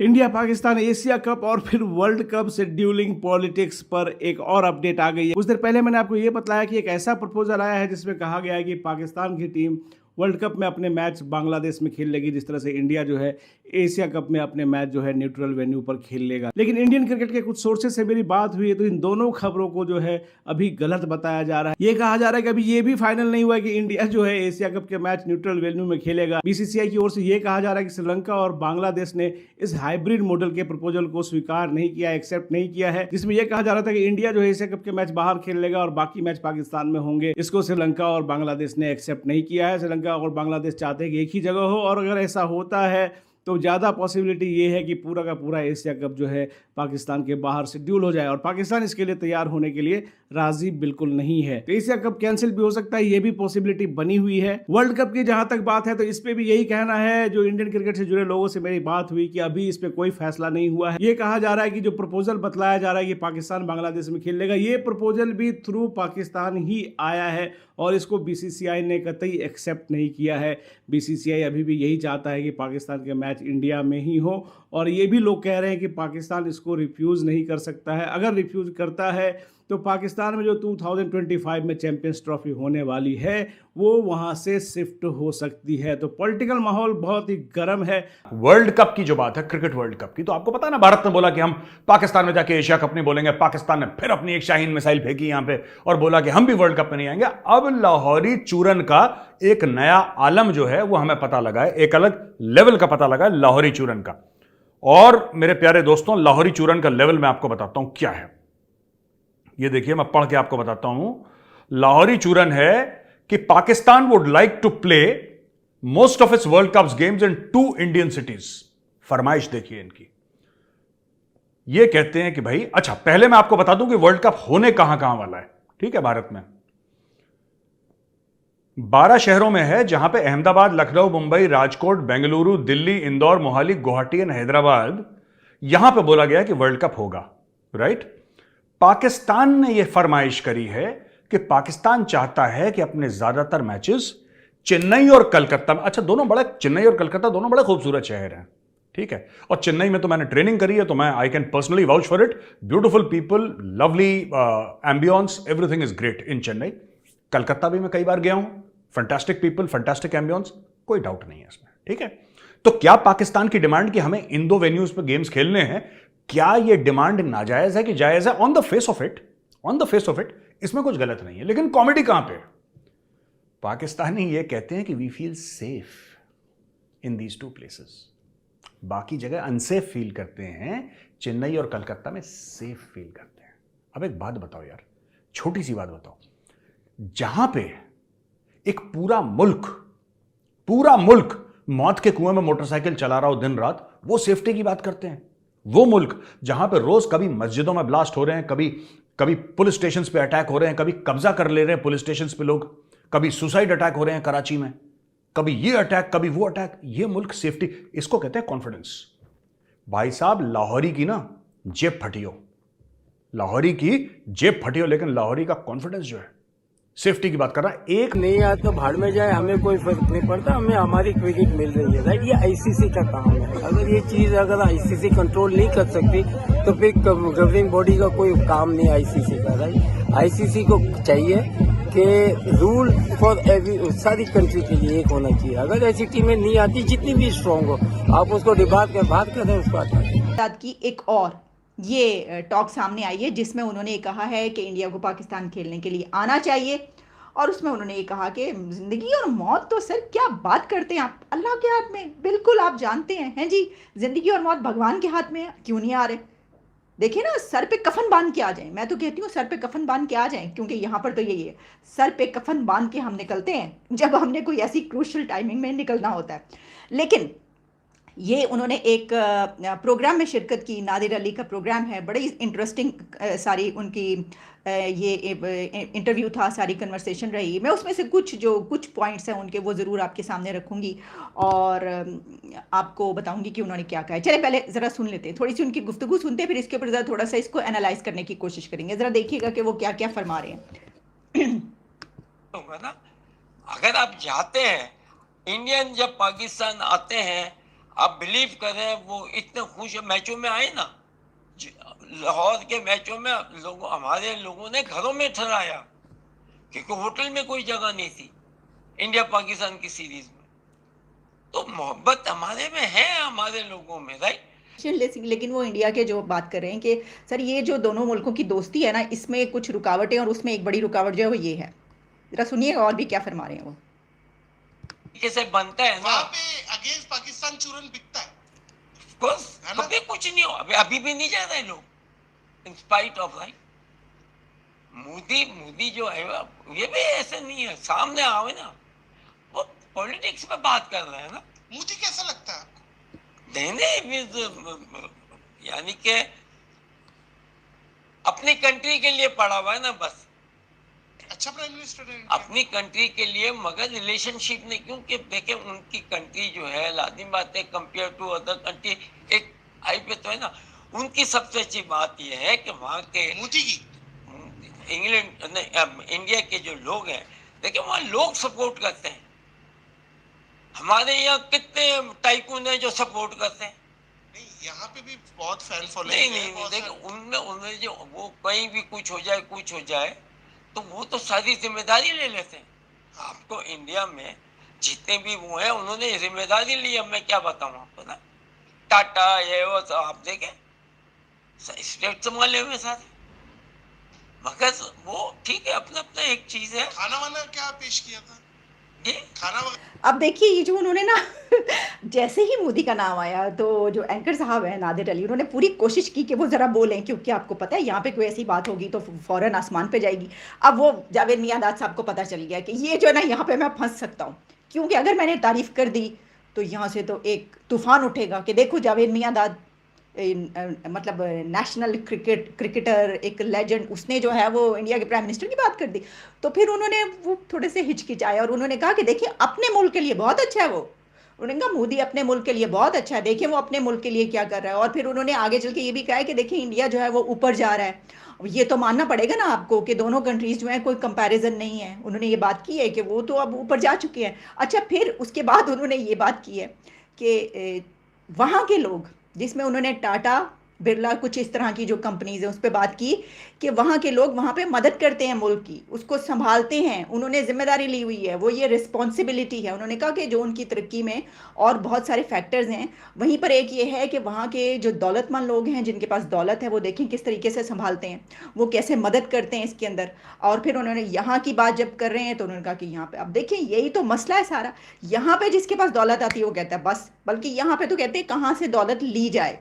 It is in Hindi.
इंडिया पाकिस्तान एशिया कप और फिर वर्ल्ड कप शेड्यूलिंग पॉलिटिक्स पर एक और अपडेट आ गई है। कुछ देर पहले मैंने आपको ये बताया कि एक ऐसा प्रपोजल आया है जिसमें कहा गया है कि पाकिस्तान की टीम वर्ल्ड कप में अपने मैच बांग्लादेश में खेल लेगी, जिस तरह से इंडिया जो है एशिया कप में अपने मैच जो है न्यूट्रल वेन्यू पर खेल लेगा। लेकिन इंडियन क्रिकेट के कुछ सोर्सेज से मेरी बात हुई है तो इन दोनों खबरों को जो है अभी गलत बताया जा रहा है। ये कहा जा रहा है कि अभी ये भी फाइनल नहीं हुआ है कि इंडिया जो है एशिया कप के मैच न्यूट्रल वेन्यू में खेलेगा। बीसीसीआई की ओर से ये कहा जा रहा है कि श्रीलंका और बांग्लादेश ने इस हाइब्रिड मॉडल के प्रपोजल को स्वीकार नहीं किया, एक्सेप्ट नहीं किया है, जिसमें यह कहा जा रहा था कि इंडिया जो है एशिया कप के मैच बाहर खेल लेगा और बाकी मैच पाकिस्तान में होंगे। इसको श्रीलंका और बांग्लादेश ने एक्सेप्ट नहीं किया है। श्रीलंका और बांग्लादेश चाहते हैं कि एक ही जगह हो, और अगर ऐसा होता है तो ज़्यादा पॉसिबिलिटी ये है कि पूरा का पूरा एशिया कप जो है पाकिस्तान के बाहर शेड्यूल हो जाए, और पाकिस्तान इसके लिए तैयार होने के लिए राजी बिल्कुल नहीं है। तो एशिया कप कैंसिल भी हो सकता है, ये भी पॉसिबिलिटी बनी हुई है। वर्ल्ड कप की जहां तक बात है तो इस पे भी यही कहना है, जो इंडियन क्रिकेट से जुड़े लोगों से मेरी बात हुई, कि अभी इस पे कोई फैसला नहीं हुआ है। ये कहा जा रहा है कि जो प्रपोजल बतलाया जा रहा है कि पाकिस्तान बांग्लादेश में खेल लेगा, ये प्रपोजल भी थ्रू पाकिस्तान ही आया है और इसको बीसीसीआई ने कतई एक्सेप्ट नहीं किया है। बीसीसीआई अभी भी यही चाहता है कि पाकिस्तान के मैच इंडिया में ही हो, और ये भी लोग कह रहे हैं कि पाकिस्तान इसको रिफ्यूज़ नहीं कर सकता है। अगर रिफ्यूज़ करता है तो पाकिस्तान में जो 2025 में चैंपियंस ट्रॉफी होने वाली है वो वहां से शिफ्ट हो सकती है। तो पॉलिटिकल माहौल बहुत ही गर्म है। वर्ल्ड कप की जो बात है, क्रिकेट वर्ल्ड कप की, तो आपको पता है ना, भारत ने बोला कि हम पाकिस्तान में जाके एशिया कप नहीं बोलेंगे। पाकिस्तान ने फिर अपनी एक शाहीन मिसाइल फेंकी यहां पे और बोला कि हम भी वर्ल्ड कप में नहीं आएंगे। अब लाहौरी चूरन का एक नया आलम जो है वो हमें पता लगा है, एक अलग लेवल का पता लगा है लाहौरी चूरन का। और मेरे प्यारे दोस्तों, लाहौरी चूरन का लेवल मैं आपको बताता हूं क्या है। ये देखिए, मैं पढ़ के आपको बताता हूं। लाहौरी चूरन है कि Pakistan would like to play most of its World Cup games in 2 Indian cities. फरमाइश देखिए इनकी। ये कहते हैं कि भाई, अच्छा पहले मैं आपको बता दूं कि वर्ल्ड कप होने कहां कहां वाला है। ठीक है, भारत में 12 शहरों में है, जहां पे अहमदाबाद, लखनऊ, मुंबई, राजकोट, बेंगलुरु, दिल्ली, इंदौर, मोहाली, गुवाहाटी एंड हैदराबाद। यहां पे बोला गया कि वर्ल्ड कप होगा, राइट। पाकिस्तान ने यह फरमाइश करी है कि पाकिस्तान चाहता है कि अपने ज्यादातर मैचेस चेन्नई और कलकत्ता में, अच्छा दोनों बड़े, चेन्नई और कलकत्ता दोनों बड़े खूबसूरत शहर हैं, ठीक है। और चेन्नई में तो मैंने ट्रेनिंग करी है, तो मैं I can personally vouch for it. Beautiful people, lovely ambience, everything is great in Chennai. Calcutta भी मैं कई बार गया हूं, फैंटास्टिक पीपल, फैंटास्टिक एम्बियंस, कोई डाउट नहीं है इसमें, ठीक है। तो क्या पाकिस्तान की डिमांड कि हमें इन 2 वेन्यूज पे गेम्स खेलने हैं, क्या यह डिमांड नाजायज है कि जायज है? On the face of it, on the face of it इसमें कुछ गलत नहीं है, लेकिन कॉमेडी कहां पे? पाकिस्तानी ये कहते हैं कि we feel safe in these 2 places. बाकी जगह अनसेफ फील करते हैं, चेन्नई और कलकत्ता में सेफ फील करते हैं। अब एक बात बताओ यार, छोटी सी बात बताओ, जहां पे एक पूरा मुल्क मौत के कुएं में मोटरसाइकिल चला रहा हो दिन रात, वो सेफ्टी की बात करते हैं। वो मुल्क जहां पे रोज कभी मस्जिदों में ब्लास्ट हो रहे हैं, कभी पुलिस स्टेशन पे अटैक हो रहे हैं, कभी कब्जा कर ले रहे हैं पुलिस स्टेशन पे लोग, कभी सुसाइड अटैक हो रहे हैं कराची में, कभी ये अटैक कभी वो अटैक, ये मुल्क सेफ्टी, इसको कहते हैं कॉन्फिडेंस। भाई साहब, लाहौरी की ना जेब फटी हो, लाहौरी की जेब फटी हो, लेकिन लाहौरी का कॉन्फिडेंस जो है, सेफ्टी की बात कर रहा है। एक नहीं आया तो भाड़ में जाए, हमें कोई फर्क नहीं पड़ता, हमें हमारी क्रिकेट मिल रही है, राइट। ये आईसीसी का काम है। अगर ये चीज अगर आईसीसी कंट्रोल नहीं कर सकती तो फिर गवर्निंग बॉडी का कोई काम नहीं आईसीसी का, राइट। आईसीसी को चाहिए कि रूल फॉर एवरी, सारी कंट्री के लिए एक होना चाहिए। अगर ऐसी टीमें नहीं आती, जितनी भी स्ट्रांग हो, आप उसको बात करें, उसको हटा की एक और ये टॉक सामने आई है जिसमें उन्होंने कहा है कि इंडिया को पाकिस्तान खेलने के लिए आना चाहिए, और उसमें उन्होंने ये कहा कि ज़िंदगी और मौत, तो सर क्या बात करते हैं आप, अल्लाह के हाथ में, बिल्कुल आप जानते हैं जी, ज़िंदगी और मौत भगवान के हाथ में है, क्यों नहीं आ रहे? देखिए ना, सर पे कफन बांध के आ जाएं। मैं तो कहती हूँ सर पे कफन बांध के आ जाएं, क्योंकि यहाँ पर तो यही है, सर पे कफन बांध के हम निकलते हैं जब हमने कोई ऐसी क्रूशल टाइमिंग में निकलना होता है। लेकिन ये उन्होंने एक प्रोग्राम में शिरकत की, नादिर अली का प्रोग्राम है, बड़ी इंटरेस्टिंग सारी उनकी ये इंटरव्यू था, सारी कन्वर्सेशन रही। मैं उसमें से कुछ पॉइंट्स हैं उनके, वो ज़रूर आपके सामने रखूँगी और आपको बताऊँगी कि उन्होंने क्या कहा है। चले पहले ज़रा सुन लेते हैं, थोड़ी सी उनकी गुफ्तगू सुनते हैं, फिर इसके ऊपर ज़रा थोड़ा सा इसको एनालाइज करने की कोशिश करेंगे। ज़रा देखिएगा कि वो क्या क्या फरमा रहे हैं। ना, अगर आप जाते हैं, इंडियन जब पाकिस्तान आते हैं, आप बिलीव करें वो इतने खुश मैचों में आए ना, लाहौर के मैचों में हमारे लोगों ने घरों में ठहराया, क्योंकि होटल में कोई जगह नहीं थी इंडिया पाकिस्तान की सीरीज में। तो मोहब्बत हमारे में है, हमारे लोगों में, राइट। लेकिन वो इंडिया के जो बात कर रहे हैं कि सर ये जो दोनों मुल्कों की दोस्ती है ना, इसमें कुछ रुकावटें, और उसमें एक बड़ी रुकावट जो है वो ये है। जरा सुनिए और भी क्या फरमा रहे हैं वो। कैसे बनता है ना, वहाँ पे अगेंस्ट पाकिस्तान चूरन बिकता है। बस है ना? कभी कुछ नहीं हो, अभी भी नहीं जा रहे लोग, in spite of, right. Modi जो है ये भी ऐसे नहीं है, सामने आवे ना, वो पॉलिटिक्स में बात कर रहे हैं ना। मोदी कैसा लगता है आपको? नहीं, यानी कि अपनी कंट्री के लिए पड़ा हुआ है ना, बस अच्छा प्राइम मिनिस्टर है। अपनी कंट्री के लिए, मगर रिलेशनशिप नहीं, क्योंकि देखे उनकी कंट्री जो है, लाजिम बात है, कंपेयर टू अदर कंट्री, एक आई पे तो है ना, उनकी सबसे अच्छी बात यह है कि वहाँ के मोदी की इंग्लैंड इंडिया के जो लोग हैं, देखिए वहाँ लोग सपोर्ट करते हैं। हमारे यहाँ कितने टाइकून हैं जो सपोर्ट करते हैं। नहीं, यहाँ पे भी बहुत फैन नहीं फॉलोइंग है। नहीं, देखिए उनमें जो वो कहीं भी कुछ हो जाए तो वो तो सारी जिम्मेदारी ले लेते हैं। आपको इंडिया में जितने भी वो हैं उन्होंने जिम्मेदारी ली है, मैं क्या बताऊं आपको ना, टाटा ये वो तो आप देखें स्टेट संभाले हुए सारे, मगर वो ठीक है, अपना अपना एक चीज है। खाना वाना क्या पेश किया था? ये खाना अब देखिए ये जो उन्होंने ना जैसे ही मोदी का नाम आया तो जो एंकर साहब हैं नादिर अली, उन्होंने पूरी कोशिश की कि वो ज़रा बोलें, क्योंकि आपको पता है यहाँ पे कोई ऐसी बात होगी तो फ़ौरन आसमान पे जाएगी। अब वो जावेद मियांदाद साहब को पता चल गया कि ये जो है ना यहाँ पे मैं फंस सकता हूँ, क्योंकि अगर मैंने तारीफ़ कर दी तो यहाँ से तो एक तूफ़ान उठेगा कि देखो जावेद मियांदाद मतलब नेशनल क्रिकेटर, एक लेजेंड, उसने जो है वो इंडिया के प्राइम मिनिस्टर की बात कर दी। तो फिर उन्होंने वो थोड़े से हिचकिचाए और उन्होंने कहा कि देखिए अपने मुल्क के लिए बहुत अच्छा है वो। उन्होंने कहा मोदी अपने मुल्क के लिए बहुत अच्छा है, देखिए वो अपने मुल्क के लिए क्या कर रहा है। और फिर उन्होंने आगे चल के ये भी कहा है कि देखिए इंडिया जो है वो ऊपर जा रहा है। ये तो मानना पड़ेगा ना आपको कि दोनों कंट्रीज जो है कोई कंपैरिजन नहीं है। उन्होंने ये बात की है कि वो तो अब ऊपर जा चुके हैं। अच्छा, फिर उसके बाद उन्होंने ये बात की है कि वहाँ के लोग, जिसमें उन्होंने टाटा, बिरला, कुछ इस तरह की जो कंपनीज हैं उस पर बात की कि वहाँ के लोग वहाँ पे मदद करते हैं मुल्क की, उसको संभालते हैं, उन्होंने जिम्मेदारी ली हुई है, वो ये रिस्पॉन्सिबिलिटी है। उन्होंने कहा कि जो उनकी तरक्की में और बहुत सारे फैक्टर्स हैं, वहीं पर एक ये है कि वहाँ के जो दौलतमंद लोग हैं, जिनके पास दौलत है, वो देखें किस तरीके से संभालते हैं, वो कैसे मदद करते हैं इसके अंदर। और फिर उन्होंने यहाँ की बात जब कर रहे हैं तो उन्होंने कहा कि यहाँ पे अब देखें यही तो मसला है सारा, यहाँ पे जिसके पास दौलत आती है वो कहता है बस, बल्कि यहाँ पे तो कहते हैं कहाँ से दौलत ली जाए।